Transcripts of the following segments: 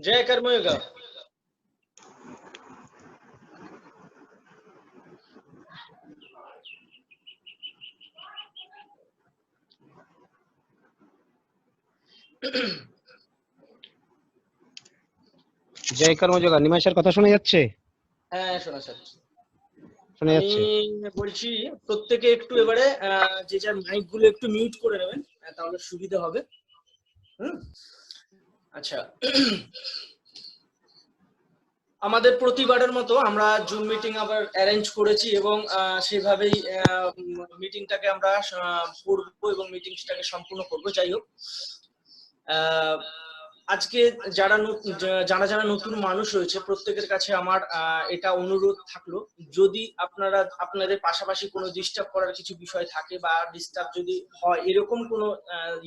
জয় কর্মযোগা। জয় কর্মযোগা। নিমাশের কথা শোনা যাচ্ছে? হ্যাঁ, শোনা যাচ্ছে। শোনা যাচ্ছে। আমি বলছি প্রত্যেকে একটু এবারে যে যার মাইক গুলো একটু মিউট করে নেবেন, তাহলে সুবিধা হবে। আচ্ছা, আমাদের প্রতিবারের মতো আমরা জুম মিটিং আবার অ্যারেঞ্জ করেছি এবং সেভাবেই মিটিংটাকে আমরা করবো এবং মিটিংটাকে সম্পূর্ণ করবো। যাই হোক, আজকে যারা যারা নতুন মানুষ রয়েছে প্রত্যেকের কাছে আমার এটা অনুরোধ থাকলো, যদি আপনাদের পাশাপাশি কোনো ডিস্টার্ব করার কিছু বিষয় থাকে বা ডিস্টার্ব যদি হয় এরকম কোনো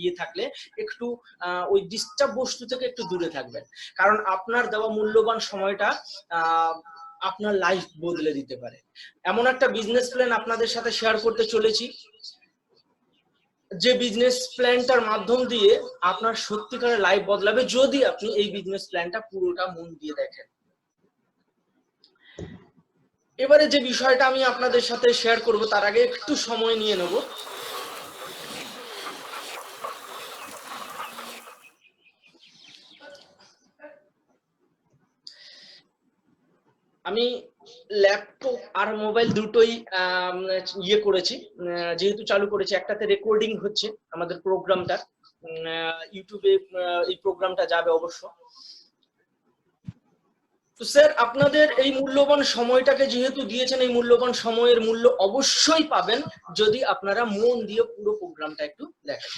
ইয়ে থাকলে একটু ওই ডিস্টার্ব বস্তু থেকে একটু দূরে থাকবেন, কারণ আপনার দেওয়া মূল্যবান সময়টা আপনার লাইফ বদলে দিতে পারে। এমন একটা বিজনেস প্ল্যান আপনাদের সাথে শেয়ার করতে চলেছি, যে বিজনেস প্ল্যানটার মাধ্যম দিয়ে আপনার সত্যিকারের লাইফ বদলাবে যদি আপনি এই বিজনেস প্ল্যানটা পুরোটা মন দিয়ে দেখেন। এবারে যে বিষয়টা আমি আপনাদের সাথে শেয়ার করব তার আগে একটু সময় নিয়ে নেব। আমি ল্যাপটপ আর মোবাইল দুটোই ইয়ে করেছি, যেহেতু চালু করেছি। একটাতে রেকর্ডিং হচ্ছে আমাদের প্রোগ্রামটা, ইউটিউবে এই প্রোগ্রামটা যাবে অবশ্য। তো স্যার, আপনাদের এই মূল্যবান সময়টাকে যেহেতু দিয়েছেন, এই মূল্যবান সময়ের মূল্য অবশ্যই পাবেন যদি আপনারা মন দিয়ে পুরো প্রোগ্রামটা একটু দেখেন।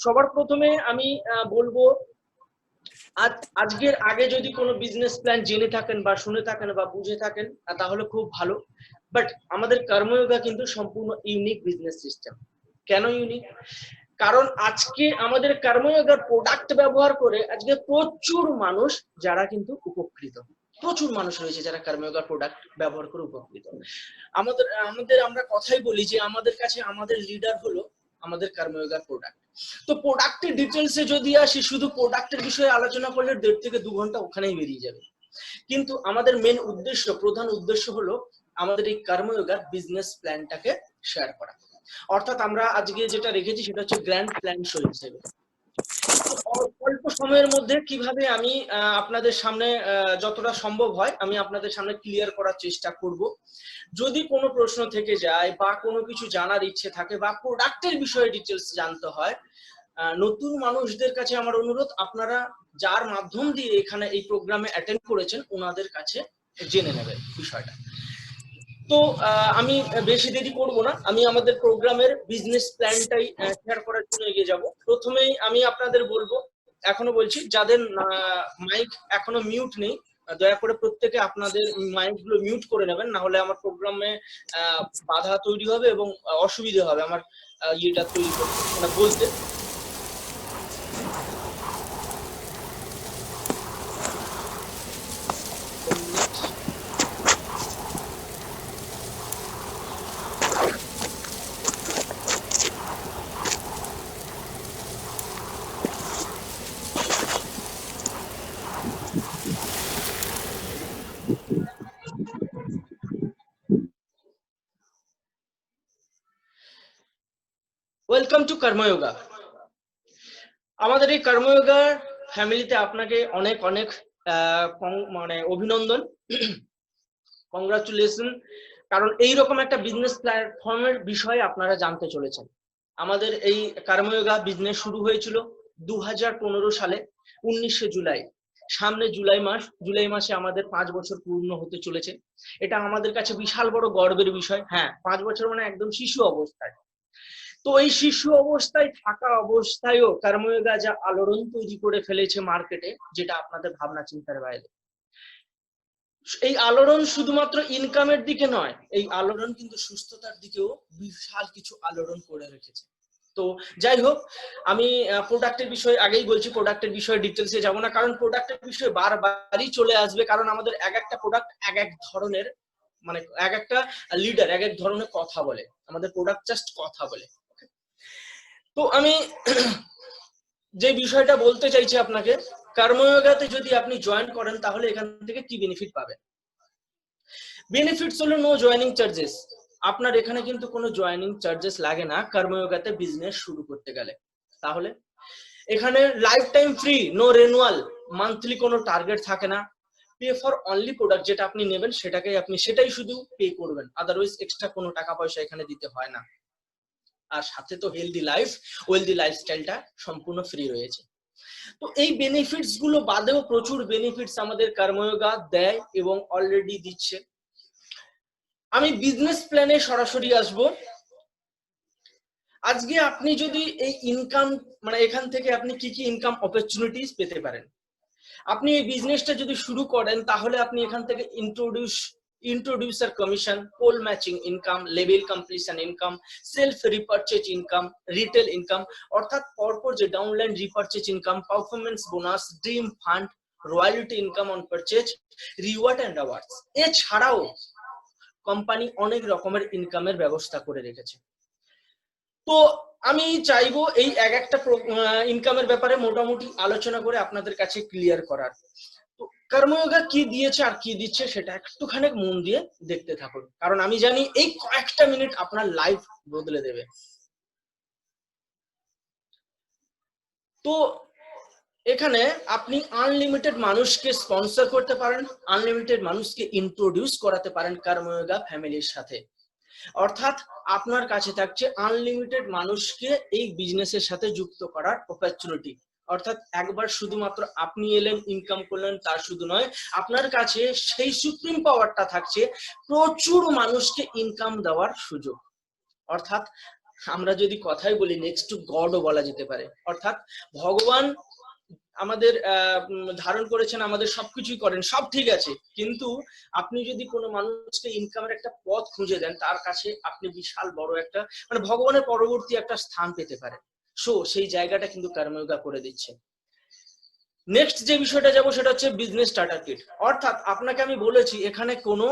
সবার প্রথমে আমি বলবো, আজকের আগে যদি কোনো বিজনেস প্ল্যান জেনে থাকেন বা শুনে থাকেন বা বুঝে থাকেন তাহলে খুব ভালো, বাট আমাদের কর্মযোগা কিন্তু সম্পূর্ণ ইউনিক বিজনেস সিস্টেম। কেন ইউনিক? কারণ আজকে আমাদের কর্মযোগার প্রোডাক্ট ব্যবহার করে আজকে প্রচুর মানুষ যারা কিন্তু উপকৃত, প্রচুর মানুষ রয়েছে যারা কর্মযোগার প্রোডাক্ট ব্যবহার করে উপকৃত। আমরা কথাই বলি যে আমাদের কাছে আমাদের লিডার হলো আমাদের কর্মযোগার প্রোডাক্ট। তো প্রোডাক্টের ডিটেলসে যদি আসি, শুধু প্রোডাক্টের বিষয়ে আলোচনা করলে 1.5 থেকে 2 ঘন্টা ওখানেই বেরিয়ে যাবে। কিন্তু আমাদের মেন উদ্দেশ্য, প্রধান উদ্দেশ্য হলো আমাদের এই কর্মযোগার বিজনেস প্ল্যানটাকে শেয়ার করা। অর্থাৎ আমরা আজকে যেটা রেখেছি সেটা হচ্ছে গ্র্যান্ড প্ল্যান শো হিসেবে। অল্প সময়ের মধ্যে কিভাবে আমি আপনাদের সামনে যতটা সম্ভব হয় আমি আপনাদের সামনে ক্লিয়ার করার চেষ্টা করব। যদি কোনো প্রশ্ন থেকে যায় বা কোনো কিছু জানার ইচ্ছে থাকে বা প্রোডাক্টের বিষয়ে ডিটেলস জানতে হয়, নতুন মানুষদের কাছে আমার অনুরোধ, আপনারা যার মাধ্যম দিয়ে এখানে এই প্রোগ্রামে অ্যাটেন্ড করেছেন ওনাদের কাছে জেনে নেবেন বিষয়টা। তো আমি বেশি দেরি করব না, আমি আমাদের প্রোগ্রামের বিজনেস প্ল্যানটাই শেয়ার করার জন্য এগিয়ে যাব। প্রথমেই আমি আপনাদের বলবো, এখনো বলছি, যাদের মাইক এখনো মিউট নেই দয়া করে প্রত্যেকে আপনাদের মাইক গুলো মিউট করে নেবেন, না হলে আমার প্রোগ্রামে বাধা তৈরি হবে এবং অসুবিধা হবে আমার ইয়েটা তৈরি করতে, মানে বলতে। Welcome to Karmayoga. আমাদের এই কর্মযোগা ফ্যামিলিতে আপনাকে অনেক অনেক মানে অভিনন্দন, কংগ্রাচুলেশন, কারণ এইরকম একটা বিজনেস প্ল্যাটফর্মের বিষয়ে আপনারা জানতে চলেছেন। আমাদের এই কর্মযোগা বিজনেস শুরু হয়েছিল 2015 সালে 19 জুলাই। সামনে জুলাই মাসে আমাদের 5 বছর পূর্ণ হতে চলেছে। এটা আমাদের কাছে বিশাল বড় গর্বের বিষয়। হ্যাঁ, 5 বছর মানে একদম শিশু অবস্থায়। তো এই শিশু অবস্থায় থাকা অবস্থায়ও কর্মযোগা যা আলোড়ন তৈরি করে ফেলেছে মার্কেটে, যেটা আপনাদের ভাবনা চিন্তার বাইরে। এই আলোড়ন শুধুমাত্র ইনকামের দিকে নয়, এই আলোড়ন কিন্তু সুস্থতার দিকেও বিশাল কিছু আলোড়ন করে রেখেছে। তো যাই হোক, আমি প্রোডাক্টের বিষয়ে আগেই বলছি, প্রোডাক্টের বিষয়ে ডিটেলসে যাব না, কারণ প্রোডাক্টের বিষয়ে বারবারই চলে আসবে, কারণ আমাদের এক একটা প্রোডাক্ট এক এক ধরনের, মানে এক একটা লিডার এক এক ধরনের কথা বলে, আমাদের প্রোডাক্ট জাস্ট কথা বলে। তো আমি যে বিষয়টা বলতে চাইছি আপনাকে, কর্মযোগাতে যদি আপনি জয়েন করেন তাহলে এখান থেকে কি বেনিফিট পাবেন? বেনিফিটস হলো নো জয়েনিং চার্জেস। আপনার এখানে কিন্তু কোনো জয়েনিং চার্জেস লাগে না কর্মযোগাতে বিজনেস শুরু করতে গেলে। তাহলে এখানে life time free, no renewal, monthly কোনো টার্গেট থাকে না, পে ফর অনলি প্রোডাক্ট, যেটা আপনি নেবেন সেটাই শুধু পে করবেন, আদারওয়াইজ এক্সট্রা কোনো টাকা পয়সা এখানে দিতে হয় না। আর সাথে তো হেলদি লাইফ, ওয়েলদি লাইফস্টাইলটা সম্পূর্ণ ফ্রি রয়েছে। তো এই বেনিফিটস গুলো বাদেও প্রচুর বেনিফিটস আমাদের কর্মযোগা দেয় এবং অলরেডি দিচ্ছে। আমি বিজনেস প্ল্যানে সরাসরি আসব। আজকে আপনি যদি এই ইনকাম মানে এখান থেকে আপনি কি কি ইনকাম অপরচুনিটিস পেতে পারেন, আপনি এই বিজনেসটা যদি শুরু করেন তাহলে আপনি এখান থেকে introducer commission, pool matching income, level completion income, self repurchase income, retail income, অর্থাৎ পরপর যে downline repurchase income, performance bonus, dream fund, royalty income on purchase, reward and awards. এছাড়াও কোম্পানি অনেক রকমের ইনকামের ব্যবস্থা করে রেখেছে। তো আমি চাইবো এই এক একটা ইনকামের ব্যাপারে মোটামুটি আলোচনা করে আপনাদের কাছে ক্লিয়ার করার। তো কর্মযোগা কি দিয়েছে আর কি দিচ্ছে সেটা একটুখানি মন দিয়ে দেখতে থাকুন, কারণ আমি জানি এই কয়েকটা মিনিট আপনার লাইফ বদলে দেবে। তো এখানে আপনি আনলিমিটেড মানুষকে স্পন্সর করতে পারেন, আনলিমিটেড মানুষকে ইন্ট্রোডিউস করাতে পারেন কর্মযোগা ফ্যামিলির সাথে। অর্থাৎ আপনার কাছে থাকছে আনলিমিটেড মানুষকে এই বিজনেসের সাথে যুক্ত করার অপরচুনিটি। অর্থাৎ একবার শুধুমাত্র আপনি এলেন, ইনকাম করলেন, তার শুধু নয়, আপনার কাছে সেই সুপ্রিম পাওয়ারটা থাকছে প্রচুর মানুষকে ইনকাম দেওয়ার সুযোগ। অর্থাৎ আমরা যদি কথাই বলি নেক্সট টু গডও বলা যেতে পারে। অর্থাৎ ভগবান আমাদের ধারণ করেছেন, আমাদের সবকিছুই করেন, সব ঠিক আছে, কিন্তু আপনি যদি কোনো মানুষকে ইনকামের একটা পথ খুঁজে দেন তার কাছে আপনি বিশাল বড় একটা মানে ভগবানের পরবর্তী একটা স্থান পেতে পারেন। সো সেই জায়গাটা কিন্তু কর্মযোগা করে দিচ্ছে। নেক্সট যে বিষয়টা যাব সেটা হচ্ছে বিজনেস স্টার্টার কিট। অর্থাৎ আপনাকে আমি বলেছি এখানে কোনো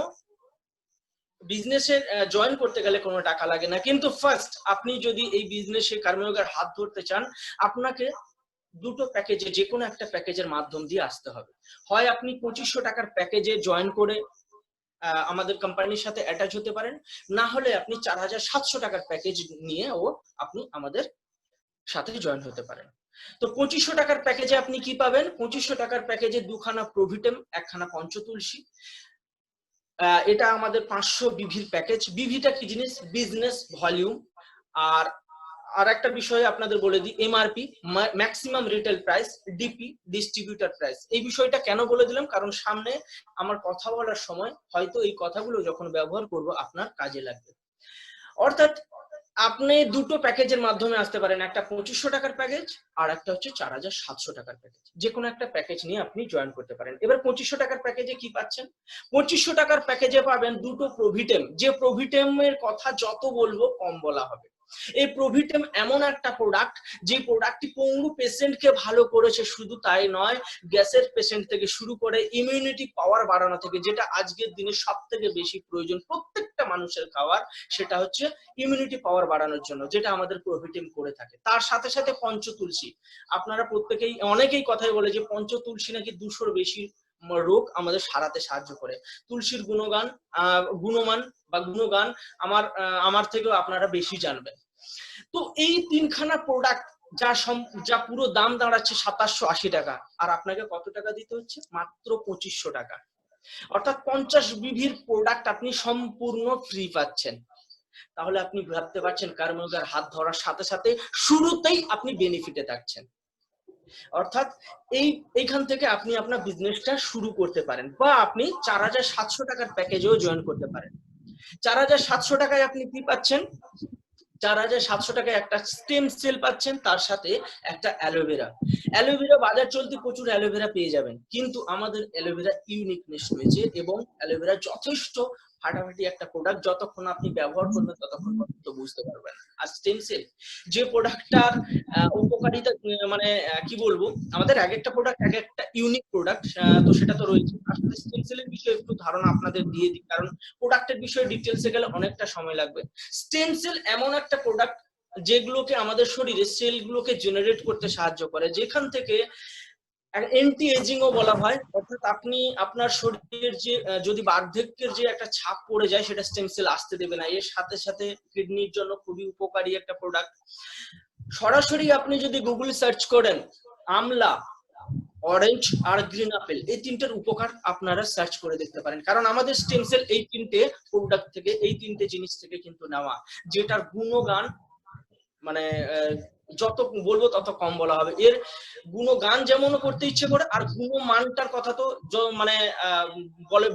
বিজনেসে জয়েন করতে গেলে কোনো টাকা লাগে না, কিন্তু ফার্স্ট আপনি যদি এই বিজনেসে কর্মযোগার হাত ধরতে চান আপনাকে দুটো প্যাকেজে যে কোনো একটা প্যাকেজের মাধ্যম দিয়ে আসতে হবে। হয় আপনি 2500 টাকার প্যাকেজে জয়েন করে আমাদের কোম্পানির সাথে অ্যাটাচ হতে পারেন, না হলে আপনি 4700 টাকার প্যাকেজ নিয়েও আপনি আমাদের সাথে জয়েন হতে পারেন। তো 2500 টাকার প্যাকেজে আপনি কি পাবেন? 2500 টাকার প্যাকেজে দুখানা প্রভিটেম, একখানা পঞ্চতুলসী, এটা আমাদের 500 বিভির প্যাকেজ। বিভিটা কি জিনিস? Business volume. আর একটা বিষয় আপনাদের বলে দিই, MRP, maximum retail price, DP, distributor price. এই বিষয়টা কেন বলে দিলাম, কারণ সামনে আমার কথা বলার সময় হয়তো এই কথাগুলো যখন ব্যবহার করব আপনার কাজে লাগবে। অর্থাৎ আপনি দুটো প্যাকেজের মাধ্যমে আসতে পারেন, একটা 2500 টাকার প্যাকেজ আর একটা হচ্ছে 4700 টাকার প্যাকেজ। যে কোনো একটা প্যাকেজ নিয়ে আপনি জয়েন করতে পারেন। এবার 2500 টাকার প্যাকেজে কি পাচ্ছেন? 2500 টাকার প্যাকেজে পাবেন দুটো প্রভিটেম। যে প্রভিটেমের কথা যত বলবো কম বলা হবে। এই প্রভিটেম এমন একটা প্রোডাক্ট যে প্রোডাক্টটি পঙ্গু পেশেন্টকে ভালো করেছে, শুধু তাই নয়, গ্যাসের পেশেন্ট থেকে শুরু করে ইমিউনিটি পাওয়ার বাড়ানো থেকে, যেটা আজকের দিনে সব থেকে বেশি প্রয়োজন প্রত্যেকটা মানুষের খাওয়ার, সেটা হচ্ছে ইমিউনিটি পাওয়ার বাড়ানোর জন্য, যেটা আমাদের প্রভিটেম করে থাকে। তার সাথে সাথে পঞ্চতুলসী, আপনারা প্রত্যেকেই অনেকেই কথাই বলে যে পঞ্চতুলসী নাকি 200-র বেশি রোগ আমাদের সারাতে সাহায্য করে। তুলসীর গুণমান বা গুণগান আমার থেকেও আপনারা বেশি জানবেন। তো এই তিনখানা প্রোডাক্ট যা পুরো দাম দাঁড়াচ্ছে 2780 টাকা, আর আপনাকে কত টাকা দিতে হচ্ছে? মাত্র 2500 টাকা। অর্থাৎ 50 বিভির প্রোডাক্ট আপনি সম্পূর্ণ ফ্রি পাচ্ছেন। তাহলে আপনি ভাবতে পারছেন কর্মযোগার হাত ধরার সাথে সাথে শুরুতেই আপনি বেনিফিটে থাকছেন। অর্থাৎ এইখান থেকে আপনি আপনার বিজনেসটা শুরু করতে পারেন, বা আপনি 4700 টাকার প্যাকেজেও জয়েন করতে পারেন। 4700 টাকায় আপনি কি পাচ্ছেন? 4700 টাকায় একটা স্টেম সেল পাচ্ছেন, তার সাথে একটা অ্যালোভেরা। অ্যালোভেরা বাজার চলতি প্রচুর অ্যালোভেরা পেয়ে যাবেন, কিন্তু আমাদের অ্যালোভেরা ইউনিকনেস রয়েছে এবং অ্যালোভেরা যথেষ্ট ফাটাফাটি একটা প্রোডাক্ট। যতক্ষণ আপনি ব্যবহার করবেন ততক্ষণ পর্যন্ত বুঝতে পারবেন। আর স্টেম সেল যে প্রোডাক্টটার উপকারিতা মানে কি বলবো, আমাদের এক একটা প্রোডাক্ট এক একটা ইউনিক প্রোডাক্ট, তো সেটা তো রয়েছে। আসলে স্টেম সেলের বিষয়ে একটু ধারণা আপনাদের দিয়ে দিই, কারণ প্রোডাক্টের বিষয়ে ডিটেলসে গেলে অনেকটা সময় লাগবে। স্টেম সেল এমন একটা প্রোডাক্ট যেগুলোকে আমাদের শরীরে সেলগুলোকে জেনারেট করতে সাহায্য করে, যেখান থেকে এন্টি এজিংও বলা হয়, অর্থাৎ আপনি আপনার শরীরের যে যদি বার্ধক্যের যে একটা ছাপ পড়ে যায় সেটা স্টেম সেল আসতে দেবে না। এর সাথে সাথে কিডনির জন্য খুবই উপকারী একটা প্রোডাক্ট। সরাসরি আপনি যদি গুগল সার্চ করেন আমলা, অরেঞ্জ আর গ্রিন আপেল, এই তিনটের উপকার আপনারা সার্চ করে দেখতে পারেন, কারণ আমাদের স্টেম সেল এই তিনটে প্রোডাক্ট থেকে, এই তিনটে জিনিস থেকে কিন্তু নেওয়া, যেটার গুণগান মানে যত বলবো তত কম বলা হবে। এর গুণগান যেমন করতে ইচ্ছে করে, আর গুণমানটার কথা তো মানে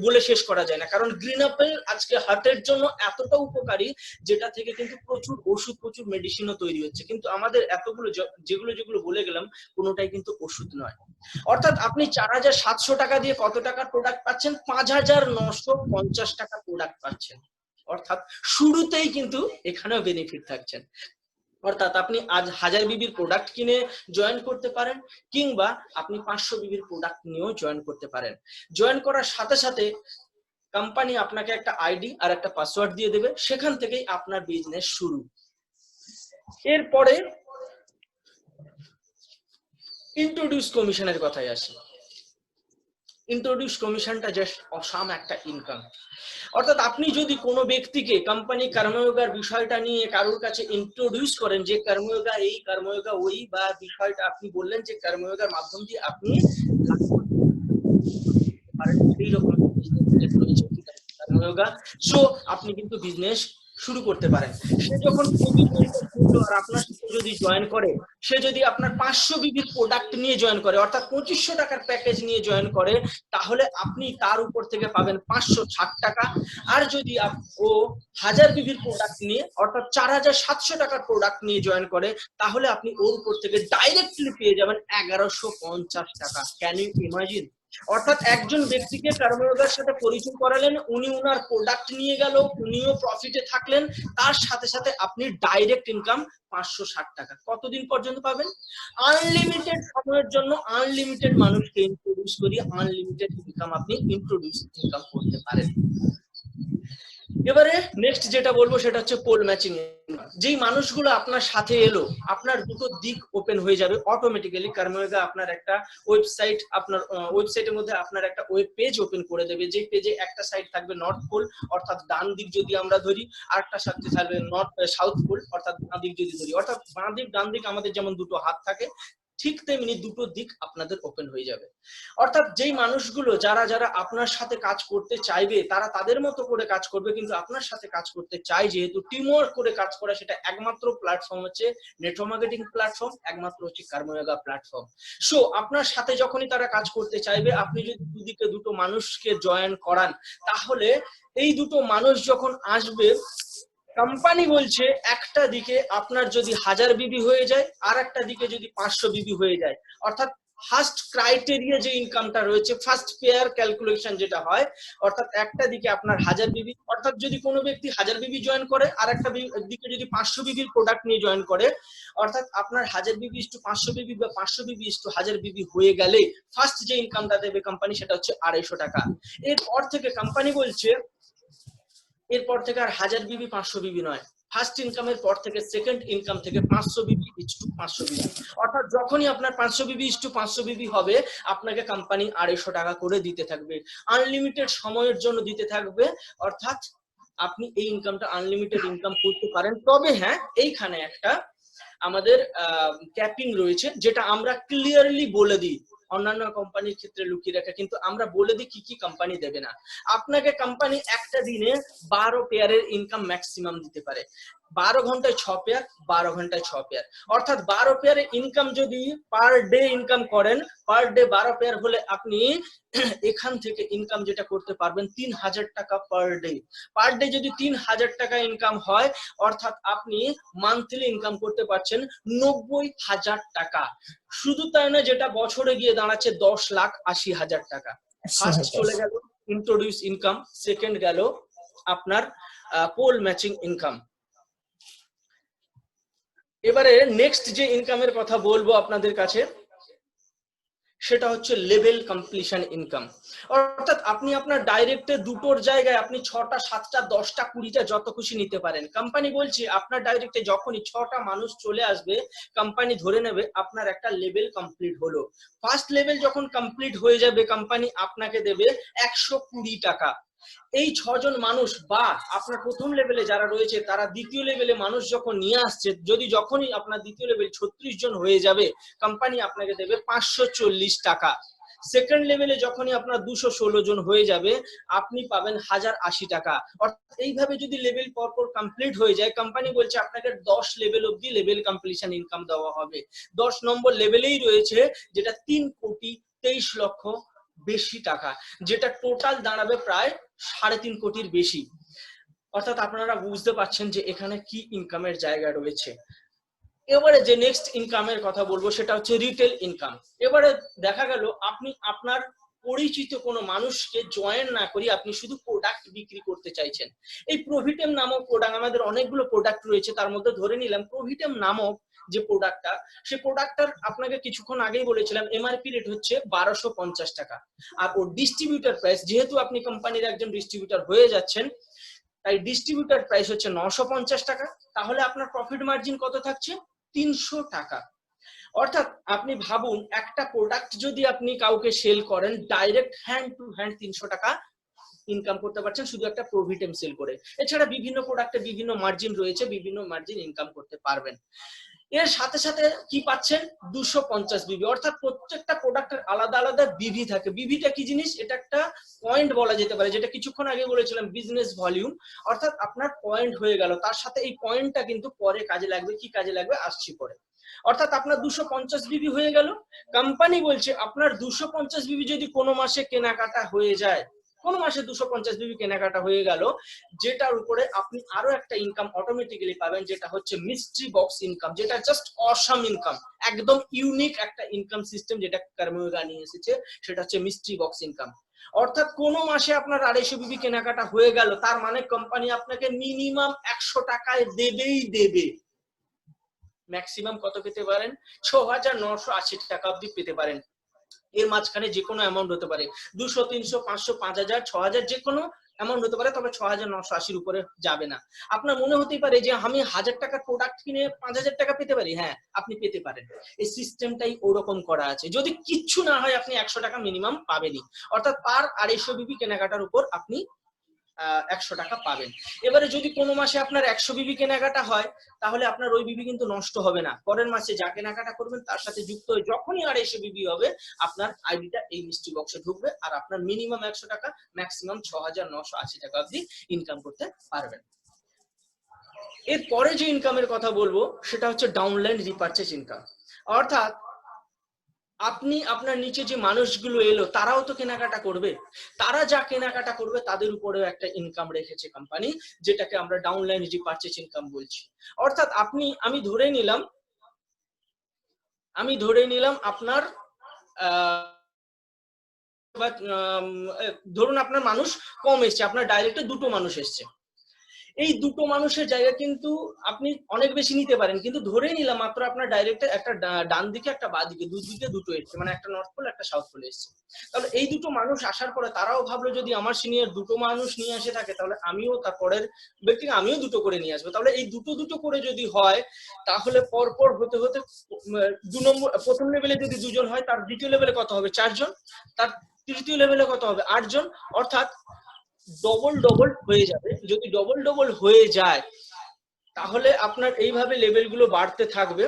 বলে শেষ করা যায় না। কারণ গ্রিন আপেল আজকে হার্টের জন্য এতটা উপকারী, যেটা থেকে কিন্তু প্রচুর ওষুধ, প্রচুর মেডিসিনও তৈরি হচ্ছে, কিন্তু আমাদের এতগুলো যেগুলো বলে গেলাম কোনোটাই কিন্তু ওষুধ নয়। অর্থাৎ আপনি 4700 টাকা দিয়ে কত টাকার প্রোডাক্ট পাচ্ছেন? 5950 টাকার প্রোডাক্ট পাচ্ছেন। অর্থাৎ শুরুতেই কিন্তু এখানেও বেনিফিট থাকছেন। অর্থাৎ আপনি আজ 1000 বিবির প্রোডাক্ট কিনে জয়েন করতে পারেন, কিংবা আপনি 500 বিবির প্রোডাক্ট নিয়েও জয়েন করতে পারেন। জয়েন করার সাথে সাথে কোম্পানি আপনাকে একটা আইডি আর একটা পাসওয়ার্ড দিয়ে দেবে, সেখান থেকেই আপনার বিজনেস শুরু। এরপরে ইন্ট্রোডিউস কমিশনের কথায় আসি। ইন্ট্রোডিউস কমিশনটা জাস্ট অসাম একটা ইনকাম। অর্থাৎ আপনি যদি কোনো ব্যক্তিকে কোম্পানি কর্মযোগার বিষয়টা নিয়ে কারোর কাছে ইন্ট্রোডিউস করেন, যে কর্মযোগা এই, কর্মযোগা ওই, বা বিষয়টা আপনি বললেন যে কর্মযোগার মাধ্যম দিয়ে আপনি এইরকম কর্মযোগা, সো আপনি কিন্তু বিজনেস শুরু করতে পারেন। সে যখন আর আপনার সাথে যদি জয়েন করে, সে যদি আপনার 500 বিবির প্রোডাক্ট নিয়ে জয়েন করে, অর্থাৎ 2500 টাকার প্যাকেজ নিয়ে জয়েন করে, তাহলে আপনি তার উপর থেকে পাবেন 560 টাকা। আর যদি ও 1000 বিবির প্রোডাক্ট নিয়ে, অর্থাৎ 4700 টাকার প্রোডাক্ট নিয়ে জয়েন করে, তাহলে আপনি ওর উপর থেকে ডাইরেক্টলি পেয়ে যাবেন 1150 টাকা। Can you imagine? অর্থাৎ একজন ব্যক্তিকে কর্মযোগের সাথে পরিচয় করালেন, উনি উনার প্রোডাক্ট নিয়ে গেল, উনিও প্রফিটে থাকলেন, তার সাথে সাথে আপনি ডাইরেক্ট ইনকাম 560 টাকা। কতদিন পর্যন্ত পাবেন? আনলিমিটেড সময়ের জন্য আনলিমিটেড মানুষকে ইন্ট্রোডিউস করি, আনলিমিটেড ইনকাম আপনি ইন্ট্রোডিউস ইনকাম করতে পারেন। এবারে নেক্সট যেটা বলবো সেটা হচ্ছে পোল ম্যাচিং। যেই মানুষগুলো আপনার সাথে এলো, আপনার দুটো দিক ওপেন হয়ে যাবে অটোমেটিক্যালি। কর্মযোগা আপনার একটা ওয়েবসাইট, আপনার ওয়েবসাইটের মধ্যে আপনার একটা ওয়েব পেজ ওপেন করে দেবে, যে পেজে একটা সাইড থাকবে নর্থ পোল, অর্থাৎ ডান দিক যদি আমরা ধরি, আর একটা সাথে থাকবে সাউথ পোল, অর্থাৎ বাঁ দিক যদি ধরি। অর্থাৎ বাঁ দিক ডান দিক আমাদের যেমন দুটো হাত থাকে, ঠিক তেমনি দুটো দিক আপনাদের ওপেন হয়ে যাবে। অর্থাৎ যেই মানুষগুলো যারা যারা আপনার সাথে কাজ করতে চাইবে, তারা তাদের মতো করে কাজ করবে, কিন্তু আপনার সাথে কাজ করতে চাই যেহেতু, টিম ওয়ার্ক করে কাজ করা, সেটা একমাত্র প্ল্যাটফর্ম হচ্ছে নেটওয়ার্ক মার্কেটিং প্ল্যাটফর্ম, একমাত্র হচ্ছে কর্মযোগা প্ল্যাটফর্ম। সো আপনার সাথে যখনই তারা কাজ করতে চাইবে, আপনি যদি দুদিকে দুটো মানুষকে জয়েন করান, তাহলে এই দুটো মানুষ যখন আসবে, কোম্পানি বলছে একটা দিকে আপনার যদি 1000 বিবি হয়ে যায়, আর একটা দিকে যদি 500 বিবি হয়ে যায়, অর্থাৎ ফার্স্ট ক্রাইটেরিয়া যে ইনকামটা রয়েছে, ফার্স্ট পেয়ার ক্যালকুলেশন যেটা হয়, অর্থাৎ একটা দিকে আপনার 1000 বিবি, অর্থাৎ যদি কোনো ব্যক্তি 1000 বিবি জয়েন করে, আর একটা দিকে যদি 500 বিবির প্রোডাক্ট নিয়ে জয়েন করে, অর্থাৎ আপনার 1000 বিবি ইস টু 500 বিবি বা 500 বিবি ইস টু 1000 বিবি হয়ে গেলে ফার্স্ট যে ইনকামটা দেবে কোম্পানি, সেটা হচ্ছে 250 টাকা। এরপর থেকে কোম্পানি বলছে, এরপর থেকে আর 1000 বিবি 500 বিবি নয়, ফার্স্ট ইনকামের পর থেকে সেকেন্ড ইনকাম থেকে 500 বিবি ইস টু 500 বিবি। অর্থাৎ যখনই আপনার 500 বিবি ইস টু 500 বিবি হবে, আপনাকে কোম্পানি 250 টাকা করে দিতে থাকবে, আনলিমিটেড সময়ের জন্য দিতে থাকবে। অর্থাৎ আপনি এই ইনকামটা আনলিমিটেড ইনকাম করতে পারেন। তবে হ্যাঁ, এইখানে একটা আমাদের ক্যাপিং রয়েছে, যেটা আমরা ক্লিয়ারলি বলে দিই, অন্যান্য কোম্পানির ক্ষেত্রে লুকিয়ে রাখা, কিন্তু আমরা বলে দিই কি কি কোম্পানি দেবে না। আপনাকে কোম্পানি একটা দিনে 12 পেয়ারের ইনকাম ম্যাক্সিমাম দিতে পারে। 12 ঘন্টায় 6 পেয়ার, 12 ঘন্টায় 6 পেয়ার, অর্থাৎ 12 পেয়ারের ইনকাম যদি পার ডে ইনকাম করেন, পার ডে 12 পেয়ার হলে আপনি এখান থেকে ইনকাম যেটা করতে পারবেন 3000 টাকা পার ডে। পার ডে যদি 3000 টাকা ইনকাম হয়, অর্থাৎ আপনি মান্থলি ইনকাম করতে পারছেন 90,000 টাকা। শুধু তাই না, যেটা বছরে গিয়ে দাঁড়াচ্ছে 10,80,000 টাকা। ফার্স্ট চলে গেল ইন্ট্রোডিউস ইনকাম, সেকেন্ড গেল আপনার পোল ম্যাচিং ইনকাম। এবারে নেক্সট যে ইনকামের কথা বলবো আপনাদের কাছে, সেটা হচ্ছে লেভেল কমপ্লিশন ইনকাম। অর্থাৎ আপনি আপনার ডাইরেক্টে দুটোর জায়গায় আপনি 6টা 7টা 10টা 20টা যত খুশি নিতে পারেন। কোম্পানি বলছে আপনার ডাইরেক্টে যখনই 6টা মানুষ চলে আসবে কোম্পানি ধরে নেবে আপনার একটা লেভেল কমপ্লিট হলো। ফার্স্ট লেভেল যখন কমপ্লিট হয়ে যাবে কোম্পানি আপনাকে দেবে 120 টাকা। এই 6 জন মানুষ বা আপনার প্রথম লেভেলে যারা রয়েছে তারা দ্বিতীয় লেভেলে মানুষ যখন নিয়ে আসছে, যখনই আপনার দ্বিতীয় লেভেল 36 জন হয়ে যাবে কোম্পানি আপনাকে দেবে 540 টাকা। সেকেন্ড লেভেলে যখনই আপনার 216 জন হয়ে যাবে আপনি পাবেন 1080 টাকা। অর্থাৎ এইভাবে যদি লেভেল পরপর কমপ্লিট হয়ে যায় কোম্পানি বলছে আপনাকে 10 লেভেল অবধি লেভেল কমপ্লিশন ইনকাম দেওয়া হবে। 10 নম্বর লেভেলেই রয়েছে যেটা 3,23,00,000 বেশি টাকা, যেটা টোটাল দাঁড়াবে প্রায় 3.5 কোটির বেশি। অর্থাৎ আপনারা বুঝতে পারছেন যে এখানে কি ইনকামের জায়গা রয়েছে। এবারে যে নেক্সট ইনকামের কথা বলবো সেটা হচ্ছে রিটেল ইনকাম। এবারে দেখা গেল আপনি আপনার পরিচিত কোনো মানুষকে জয়েন না করি আপনি শুধু প্রোডাক্ট বিক্রি করতে চাইছেন। এই প্রভিটেম নামক প্রোডাক্ট, আমাদের অনেকগুলো প্রোডাক্ট রয়েছে, তার মধ্যে ধরে নিলাম প্রভিটেম নামক যে প্রোডাক্টটা, সেই প্রোডাক্টটার আপনাকে কিছুক্ষণ আগেই বলেছিলাম এমআরপি রেট হচ্ছে 1250 টাকা। আর ওর ডিস্ট্রিবিউটর প্রাইস, যেহেতু আপনি কোম্পানির একজন ডিস্ট্রিবিউটর হয়ে যাচ্ছেন তাই ডিস্ট্রিবিউটর প্রাইস হচ্ছে 950 টাকা। তাহলে আপনার প্রফিট মার্জিন কত থাকছে? 300 টাকা। অর্থাৎ আপনি ভাবুন একটা প্রোডাক্ট যদি আপনি কাউকে সেল করেন ডাইরেক্ট হ্যান্ড টু হ্যান্ড 300 টাকা ইনকাম করতে পারছেন শুধু একটা প্রভিটেম সেল করে। এছাড়া বিভিন্ন প্রোডাক্টে বিভিন্ন মার্জিন রয়েছে, বিভিন্ন মার্জিন ইনকাম করতে পারবেন। এর সাথে সাথে কি পাচ্ছেন? 250 বিবি। অর্থাৎ প্রত্যেকটা প্রোডাক্টের আলাদা আলাদা বিবি থাকে। বিবিটা কি জিনিস? এটা একটা পয়েন্ট বলা যেতে পারে, যেটা কিছুক্ষণ আগে বলেছিলাম বিজনেস ভলিউম। অর্থাৎ আপনার পয়েন্ট হয়ে গেল, তার সাথে এই পয়েন্টটা কিন্তু পরে কাজে লাগবে। কি কাজে লাগবে আসছি পরে। অর্থাৎ আপনার 250 বিবি হয়ে গেল। কোম্পানি বলছে আপনার 250 বিবি যদি কোনো মাসে কেনাকাটা হয়ে যায়, কোন মাসে 250 বিবি কেনাকাটা হয়ে গেল, যেটার উপরে আপনি আরো একটা ইনকাম অটোমেটিক্যালি পাবেন, যেটা হচ্ছে মিস্ট্রি বক্স ইনকাম, যেটা জাস্ট অসাম ইনকাম, একদম ইউনিক একটা ইনকাম সিস্টেম যেটা কর্মযোগা নিয়ে এসেছে, সেটা হচ্ছে মিস্ট্রি বক্স ইনকাম। অর্থাৎ কোন মাসে আপনার 250 বিবি কেনাকাটা হয়ে গেল, তার মানে কোম্পানি আপনাকে মিনিমাম 100 টাকায় দেবেই দেবে। ম্যাক্সিমাম কত পেতে পারেন? 6,980 টাকা অবধি পেতে পারেন। এর মাঝখানে যে কোনো অ্যামাউন্ট হতে পারে, 200, 300, 500, 5,000, 6,000, যে কোনো অ্যামাউন্ট হতে পারে, তবে 6,980 উপরে যাবে না। আপনার মনে হতেই পারে যে আমি 1000 টাকার প্রোডাক্ট কিনে 5,000 টাকা পেতে পারি। হ্যাঁ, আপনি পেতে পারেন। এই সিস্টেমটাই ওরকম করা আছে। যদি কিচ্ছু না হয় আপনি 100 টাকা মিনিমাম পাবেনই। অর্থাৎ পার 250 বিবি কেনাকাটার উপর আপনি 100 টাকা পাবেন। এবারে যদি কোনো মাসে আপনার 100 বিবি কেনাকাটা হয় তাহলে আপনার ওই বিবি কিন্তু নষ্ট হবে না। পরের মাসে যা কেনাকাটা করবেন তার সাথে যুক্ত হয়ে যখনই 250 বিবি হবে আপনার আইডিটা এই মিস্ট্রি বক্সে ঢুকবে, আর আপনার মিনিমাম 100 টাকা, ম্যাক্সিমাম 6,980 টাকা অবধি ইনকাম করতে পারবেন। এরপরে যে ইনকামের কথা বলবো সেটা হচ্ছে ডাউনলাইন রিপারচেজ ইনকাম। অর্থাৎ আপনি আপনার নিচে যে মানুষগুলো এলো তারাও তো কেনাকাটা করবে, তারা যা কেনাকাটা করবে তাদের উপরেও একটা ইনকাম রেখেছে কোম্পানি, যেটাকে আমরা ডাউনলাইন রিপারচেজ ইনকাম বলছি। অর্থাৎ আমি ধরে নিলাম আপনার ধরুন আপনার মানুষ কম এসছে, আপনার ডাইরেক্টে 2টো মানুষ এসছে। এই 2টো মানুষের জায়গা কিন্তু আপনি অনেক বেশি নিতে পারেন, কিন্তু ধরে নিলাম মাত্র আপনার ডাইরেক্টে একটা ডান দিকে একটা বাঁ দিকে, দুদিকে 2টো এসছে, মানে একটা নর্থ পোল একটা সাউথ পোলে এসছে। তাহলে এই 2টো মানুষ আসার পরে তারাও ভাবলো যদি আমার সিনিয়র 2টো মানুষ নিয়ে আসে থাকে তাহলে আমিও তারপরের ব্যক্তিকে আমিও 2টো করে নিয়ে আসবো। তাহলে এই 2টো করে যদি হয় তাহলে পরপর হতে হতে প্রথম লেভেলে যদি 2জন হয় তার দ্বিতীয় লেভেলে কত হবে? 4 জন, তার তৃতীয় লেভেলে কত হবে? 8 জন। অর্থাৎ ডবল হয়ে যাবে। যদি ডবল হয়ে যায় তাহলে আপনার এইভাবে লেভেলগুলো বাড়তে থাকবে,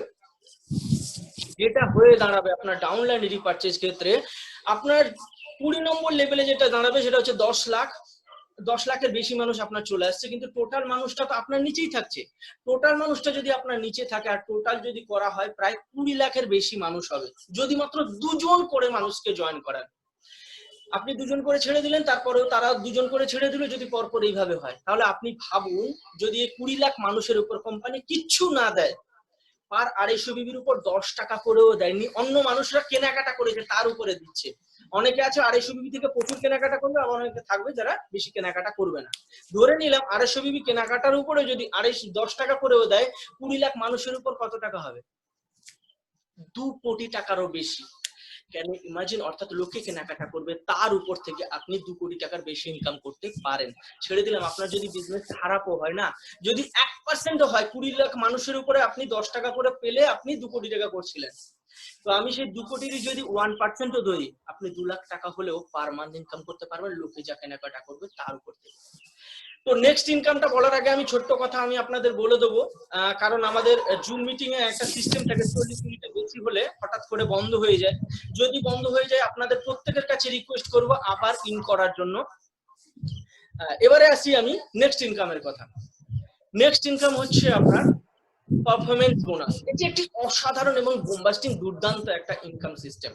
যেটা হয়ে দাঁড়াবে আপনার ডাউনলাইন রিপারচেজ ক্ষেত্রে আপনার 20 নম্বর লেভেলে যেটা দাঁড়াবে সেটা হচ্ছে 10 লাখ। 10 লাখের বেশি মানুষ আপনার চলে আসছে, কিন্তু টোটাল মানুষটা তো আপনার নিচেই থাকছে। টোটাল মানুষটা যদি আপনার নিচে থাকে আর টোটাল যদি করা হয় প্রায় 20 লাখের বেশি মানুষ হবে, যদি মাত্র 2জন করে মানুষকে জয়েন করান। আপনি 2জন করে ছেড়ে দিলেন, তারপরেও তারা 2জন করে ছেড়ে দিল, যদি পরপর এইভাবে হয় তাহলে আপনি ভাবুন যদি এই 20 লাখ মানুষের উপর কোম্পানি কিচ্ছু না দেয়, পার 250 বিবির উপর 10 টাকা করেও দেয়নি, অন্য মানুষরা কেনাকাটা করেছে তার উপরে দিচ্ছে। অনেকে আছে 250 বিবি থেকে প্রচুর কেনাকাটা করবে, আবার অনেকে থাকবে যারা বেশি কেনাকাটা করবে না। ধরে নিলাম 250 বিবি কেনাকাটার উপরে যদি 10 টাকা করেও দেয়, 20 লাখ মানুষের উপর কত টাকা হবে? 2 কোটি টাকারও বেশি। কেন ইমাজিন, অর্থাৎ লোকে কেনাকাটা করবে, তার উপর থেকে আপনি 2 কোটি টাকার বেশি ইনকাম করতে পারেন। ছেড়ে দিলাম আপনার যদি বিজনেস খারাপও হয় না, যদি 1% হয়, 20 লাখ মানুষের উপরে আপনি 10 টাকা করে পেলে আপনি 2 কোটি টাকা করছিলেন। তো আমি সেই 2 কোটিরই যদি 1%ও ধরি, আপনি 2 লাখ টাকা হলেও পার মান্থ ইনকাম করতে পারবেন লোকে যা কেনাকাটা করবে তার উপর থেকে। তো নেক্সট ইনকামটা বলার আগে আমি ছোট্ট কথা আমি আপনাদের বলে দেবো, কারণ আমাদের জুম মিটিং এ একটা সিস্টেম থাকে 40 মিনিটের বেশি হলে হঠাৎ করে বন্ধ হয়ে যায়। যদি বন্ধ হয়ে যায় আপনাদের প্রত্যেকের কাছে রিকোয়েস্ট করব আবার ইন করার জন্য। এবারে আসি আমি নেক্সট ইনকামের কথা। নেক্সট ইনকাম হচ্ছে আপনার পারফরমেন্স বোনাস। এটি একটি অসাধারণ এবং বোম্বাস্টিং দুর্দান্ত একটা ইনকাম সিস্টেম।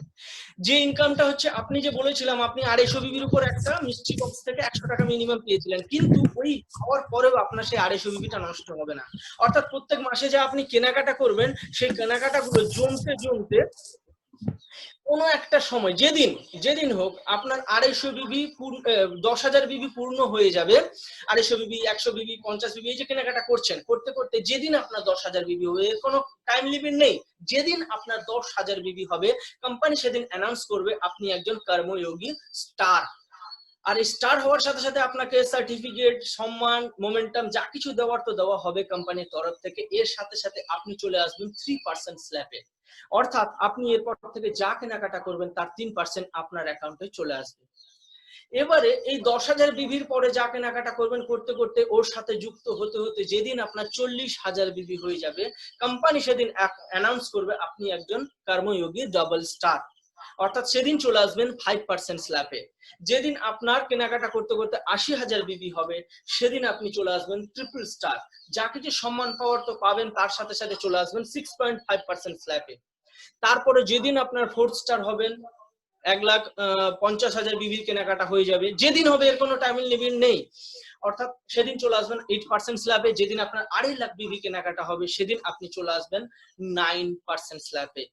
যে ইনকামটা হচ্ছে, আপনি যে বলেছিলাম আপনি 250 বিবির উপর একটা মিষ্টি বক্স থেকে 100 টাকা মিনিমাম পেয়েছিলেন, কিন্তু ওই খাওয়ার পরেও আপনার সেই 250 বিবিটা নষ্ট হবে না। অর্থাৎ প্রত্যেক মাসে যে আপনি কেনাকাটা করবেন, সেই কেনাকাটাগুলো জমতে জমতে কোনো একটা সময় যেদিন হোক আপনার 250 বিবি 10,000 বিবি পূর্ণ হয়ে যাবে। 250 বিবি, 100 বিবি, 50 বিবি এই যে কেনাকাটা করছেন, করতে করতে যেদিন আপনার 10,000 বিবি হবে, এর কোনো টাইম লিমিট নেই, যেদিন আপনার 10,000 বিবি হবে কোম্পানি সেদিন অ্যানাউন্স করবে আপনি একজন কর্মযোগী স্টার। আর এই স্টার হওয়ার সাথে সাথে আপনাকে সার্টিফিকেট, সম্মান, মোমেন্টাম যা কিছু দেওয়ার তো দেওয়া হবে কোম্পানির তরফ থেকে। এর সাথে সাথে আপনি চলে আসবেন 3% স্ল্যাবে, অর্থাৎ আপনি এরপর থেকে যা কেনাকাটা করবেন তার 3% আপনার অ্যাকাউন্টে চলে আসবে। এবারে এই 10,000 বিবির পরে যা কেনাকাটা করবেন করতে করতে ওর সাথে যুক্ত হতে হতে যেদিন আপনার 40,000 বিবি হয়ে যাবে, কোম্পানি সেদিন অ্যানাউন্স করবে আপনি একজন কর্মযোগী ডাবল স্টার, অর্থাৎ সেদিন চলে আসবেন 5% স্ল্যাবে। যেদিন আপনার কেনাকাটা করতে করতে 80,000 বিবি হবে, সেদিন আপনি চলে আসবেন ট্রিপল স্টার। যা কিছু সম্মান পাওয়ার তো পাবেন, তার সাথে সাথে চলে আসবেন 6.5% স্ল্যাবে। তারপরে যেদিন আপনার 4 স্টার হবেন, 1,50,000 বিবির কেনাকাটা হয়ে যাবে, যেদিন হবে এর কোনো টাইম লিমিট নেই, অর্থাৎ সেদিন চলে আসবেন 8% স্ল্যাবে। যেদিন আপনার 2.5 লাখ বিবি কেনাকাটা হবে, সেদিন আপনি চলে আসবেন 9% স্ল্যাবে।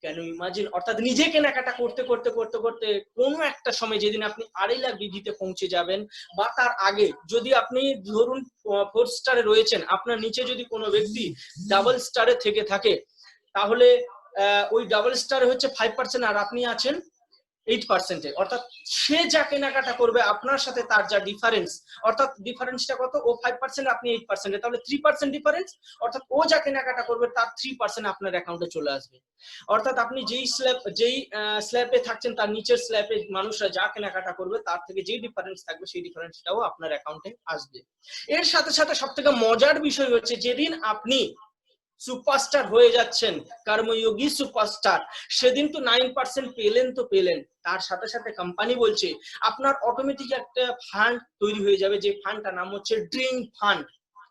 ক্যান ইউ ইমাজিন, অর্থাৎ নিজে কেনাকাটা করতে করতে করতে করতে কোনো একটা সময় যেদিন আপনি 2.5 লাখ বিবিতে পৌঁছে যাবেন, বা তার আগে যদি আপনি ধরুন 4 স্টারে রয়েছেন, আপনার নিচে যদি কোনো ব্যক্তি ডাবল স্টারে থেকে থাকে, তাহলে ওই ডাবল স্টার হচ্ছে 5% আর আপনি আছেন 8%, অর্থাৎ সে যা কেনাকাটা করবে আপনার সাথে তার যা ডিফারেন্স, অর্থাৎ ডিফারেন্সটা কত, ও 5% আপনি 8%, তাহলে 3% ডিফারেন্স, অর্থাৎ ও যা কেনাকাটা করবে তার 3% আপনার অ্যাকাউন্টে চলে আসবে। অর্থাৎ আপনি যেই স্ল্যাবে থাকছেন তার নিচের স্ল্যাবে মানুষরা যা কেনাকাটা করবে তার থেকে যেই ডিফারেন্স থাকবে সেই ডিফারেন্সটাও আপনার অ্যাকাউন্টে আসবে। এর সাথে সাথে সবথেকে মজার বিষয় হচ্ছে, যেদিন আপনি সুপারস্টার হয়ে যাচ্ছেন, কর্মযোগী সুপারস্টার, সেদিন তো 9% পেলেন তো পেলেন, তার সাথে সাথে কোম্পানি বলছে আপনার অটোমেটিক একটা ফান্ড তৈরি হয়ে যাবে, যে ফান্ডটার নাম হচ্ছে ড্রিম ফান্ড।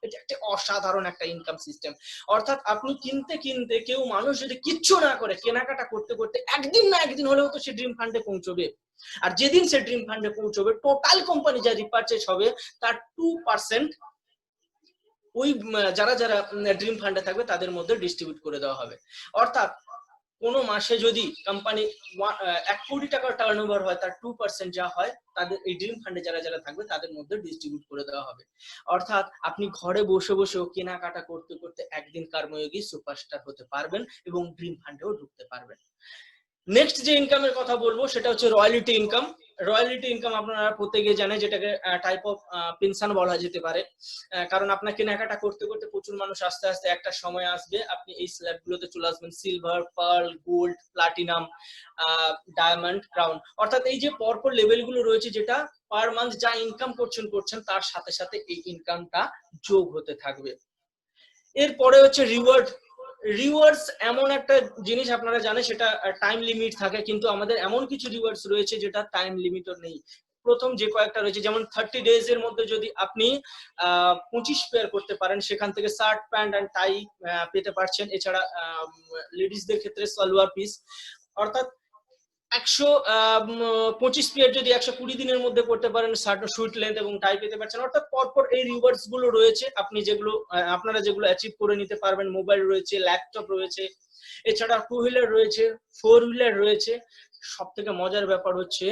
এটা একটা অসাধারণ একটা ইনকাম সিস্টেম। অর্থাৎ আপনি কিনতে কিনতে, কেউ মানুষ যদি কিচ্ছু না করে কেনাকাটা করতে করতে একদিন না একদিন হলেও তো সে ড্রিম ফান্ডে পৌঁছবে। আর যেদিন সে ড্রিম ফান্ডে পৌঁছবে, টোটাল কোম্পানি যা রিপারচেজ হবে তার 2% ওই যারা যারা ড্রিম ফান্ডে থাকবে তাদের মধ্যে ডিস্ট্রিবিউট করে দেওয়া হবে। অর্থাৎ কোনো মাসে যদি কোম্পানি 1 কোটি টাকার টার্নওভার হয়, তার 2% যা হয় তাদের এই ড্রিম ফান্ডে যারা যারা থাকবে তাদের মধ্যে ডিস্ট্রিবিউট করে দেওয়া হবে। অর্থাৎ আপনি ঘরে বসে বসেও কেনাকাটা করতে করতে একদিন কর্মযোগী সুপারস্টার হতে পারবেন এবং ড্রিম ফান্ডেও ঢুকতে পারবেন। নেক্সট যে ইনকামের কথা বলবো সেটা হচ্ছে রয়্যালিটি ইনকাম। রয়্যালিটি ইনকাম আপনারা প্রত্যেকে জানেন, যেটাকে টাইপ অফ পেনশন বলা যেতে পারে। কারণ আপনার কেনাকাটা করতে করতে প্রচুর মানুষ আস্তে আস্তে একটা সময় আসবে আপনি এই স্ল্যাব গুলোতে চলে আসবেন, silver, pearl, gold, platinum, diamond, crown, অর্থাৎ এই যে পরপর লেভেল গুলো রয়েছে, যেটা পার মান্থ যা ইনকাম করছেন তার সাথে সাথে এই ইনকামটা যোগ হতে থাকবে। এরপরে হচ্ছে রিওয়ার্ডস এমন একটা জিনিস আপনারা জানেন, সেটা টাইম লিমিট থাকে, কিন্তু আমাদের এমন কিছু রিওয়ার্ডস রয়েছে যেটা টাইম লিমিটও নেই। প্রথম যে কয়েকটা রয়েছে, যেমন 30 ডেজ এর মধ্যে যদি আপনি 25 পেয়ার করতে পারেন, সেখান থেকে শার্ট, প্যান্ট এন্ড টাই পেতে পারছেন। এছাড়া লেডিসদের ক্ষেত্রে সালোয়ার পিস, অর্থাৎ 125 পেয়ার যদি 120 দিনের মধ্যে করতে পারেন, সুইট লেন্থ এবং টাই পেতে পারছেন। অর্থাৎ পরপর এই রিওয়ার্ডস গুলো রয়েছে, আপনি যেগুলো আপনারা যেগুলো অ্যাচিভ করে নিতে পারবেন। মোবাইল রয়েছে, ল্যাপটপ রয়েছে, এছাড়া 2 হুইলার রয়েছে, 4 হুইলার রয়েছে। সব থেকে মজার ব্যাপার হচ্ছে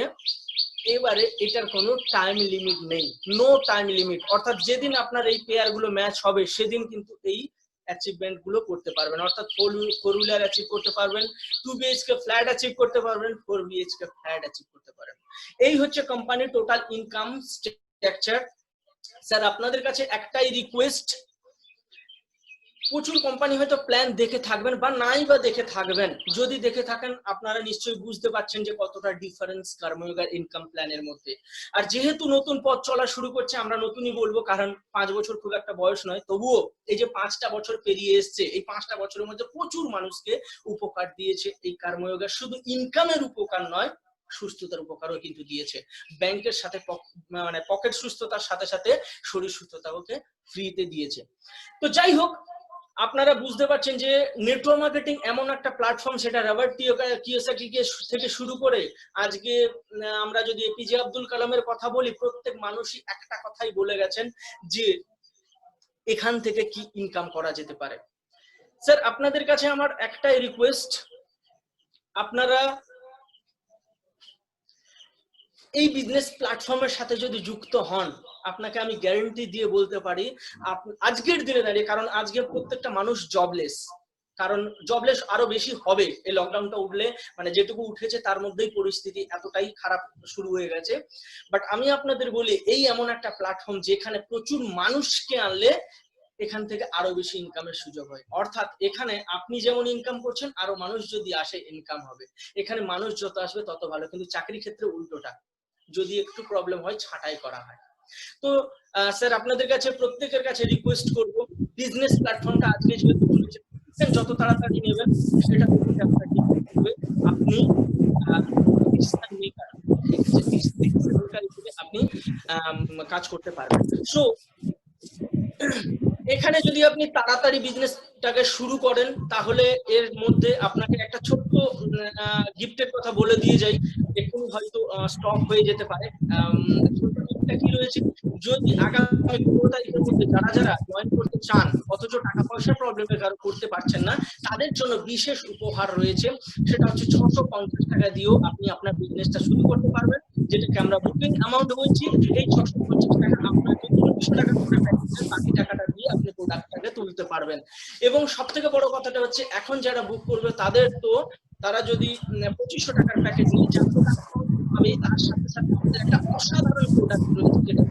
এবারে এটার কোনো টাইম লিমিট নেই, নো টাইম লিমিট। অর্থাৎ যেদিন আপনার এই পেয়ার গুলো ম্যাচ হবে সেদিন কিন্তু এই অ্যাচিভমেন্ট গুলো করতে পারবেন, অর্থাৎ 4 হুইলার অ্যাচিভ করতে পারবেন, 2 BHK ফ্ল্যাট অ্যাচিভ করতে পারবেন, 4 BHK ফ্ল্যাট অ্যাচিভ করতে পারবেন। এই হচ্ছে কোম্পানির টোটাল ইনকাম স্ট্রাকচার। স্যার আপনাদের কাছে একটাই রিকোয়েস্ট, প্রচুর কোম্পানি হয়তো প্ল্যান দেখে থাকবেন বা নাই বা দেখে থাকবেন, যদি দেখে থাকেন আপনারা নিশ্চয়ই বুঝতে পারছেন যে কতটা ডিফারেন্স কর্মযোগার ইনকাম প্ল্যানের মধ্যে। আর যেহেতু নতুন পথ চলা শুরু করছে, আমরা নতুনই বলবো, কারণ 5 বছর খুব একটা বয়স নয়, তবুও এই যে 5টা বছর পেরিয়ে এসছে, এই 5টা বছরের মধ্যে প্রচুর মানুষকে উপকার দিয়েছে এই কর্মযোগা। শুধু ইনকামের উপকার নয়, সুস্থতার উপকারও কিন্তু দিয়েছে। ব্যাংকের সাথে মানে পকেট সুস্থতার সাথে সাথে শরীর সুস্থতাও ফ্রিতে দিয়েছে। তো যাই হোক, আপনারা বুঝতে পারছেন যে নেটওয়ার্ক মার্কেটিং এমন একটা প্ল্যাটফর্ম, সেটা রবার্ট কিওসাকি থেকে শুরু করে আজকে আমরা যদি এপিজে আব্দুল কালামের কথা বলি, প্রত্যেক মানুষই একটা কথাই বলে গেছেন যে এখান থেকে কি ইনকাম করা যেতে পারে। স্যার আপনাদের কাছে আমার একটাই রিকোয়েস্ট, আপনারা এই বিজনেস প্ল্যাটফর্মের সাথে যদি যুক্ত হন, আপনাকে আমি গ্যারান্টি দিয়ে বলতে পারি আজকের দিনে দাঁড়িয়ে, কারণ আজকে প্রত্যেকটা মানুষ জবলেস, কারণ জবলেস আরো বেশি হবে এই লকডাউনটা উঠলে, মানে যেটুকু উঠেছে তার মধ্যেই পরিস্থিতি এতটাই খারাপ শুরু হয়ে গেছে। বাট আমি আপনাদের বলি, এই এমন একটা প্ল্যাটফর্ম যেখানে প্রচুর মানুষকে আনলে এখান থেকে আরো বেশি ইনকামের সুযোগ হয়। অর্থাৎ এখানে আপনি যেমন ইনকাম করছেন, আরো মানুষ যদি আসে ইনকাম হবে। এখানে মানুষ যত আসবে তত ভালো, কিন্তু চাকরি ক্ষেত্রে উল্টোটা, যদি একটু প্রবলেম হয় ছাঁটাই করা হয়। তো স্যার আপনাদের কাছে প্রত্যেকের কাছে রিকোয়েস্ট করব, বিজনেস প্ল্যাটফর্মটা আজকে যেহেতু খুলেছেন, যত তাড়াতাড়ি নেবেন সেটা আপনি আপনি কাজ করতে পারবেন। সো এখানে যদি আপনি তাড়াতাড়ি বিজনেসটাকে শুরু করেন, তাহলে এর মধ্যে আপনাকে একটা ছোট্ট গিফটের কথা বলে দিয়ে যাই, এখন হয়তো স্টক হয়ে যেতে পারে। কি রয়েছে, যদি আগামী 15 তারিখের মধ্যে যারা যারা জয়েন করতে চান অথচ টাকা পয়সার প্রবলেমের কারণে করতে পারছেন না, তাদের জন্য বিশেষ উপহার রয়েছে। সেটা হচ্ছে 650 টাকা দিয়েও আপনি আপনার বিজনেসটা শুরু করতে পারবেন, যেটাকে আমরা বুকিং অ্যামাউন্ট বলছি। এই 650 টাকা আপনাকে 200 টাকা করে বাকি টাকাটা দিয়ে আপনি প্রোডাক্টটাকে তুলতে পারবেন। এবং সব থেকে বড় কথাটা হচ্ছে, এখন যারা বুক করবে তাদের তো, তারা যদি 2500 টাকার প্যাকেজ নিয়ে যান, আমি তার সাথে সাথে একটা অসাধারণ প্রোডাক্ট রয়েছে, যেটা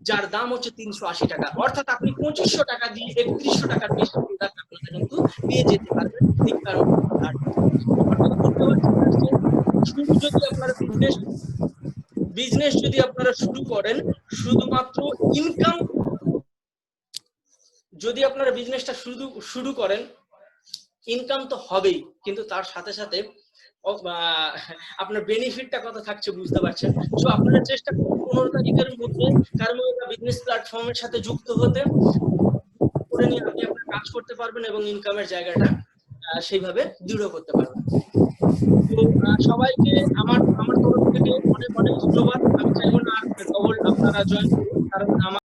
যার দাম হচ্ছে 380 টাকা। অর্থাৎ আপনি 2500 টাকা দিয়ে 3100 টাকার বেশি প্রোডাক্ট আপনারা কিন্তু পেয়ে যেতে পারবেন। ঠিক কারণ শুরু যদি আপনারা বিজনেস যদি আপনারা শুরু করেন, শুধুমাত্র ইনকাম, যদি আপনারা বিজনেসটা শুরু করেন, ইনকাম তো হবেই, কিন্তু তার সাথে সাথে আপনার বেনিফিটটা কত থাকছে বুঝতে পারছেন। তো আপনারা চেষ্টা করুন 15 তারিখের মধ্যে কর্মযোগা বিজনেস প্ল্যাটফর্মের সাথে যুক্ত হতে, করে নিয়ে আপনি আপনার কাজ করতে পারবেন এবং ইনকামের জায়গাটা সেইভাবে দৃঢ় করতে পারবেন। তো সবাইকে আমার তরফ থেকে অনেক অনেক ধন্যবাদ। আমি চাইবো না ডবল আপনারা জয়েন করুন, কারণ আমার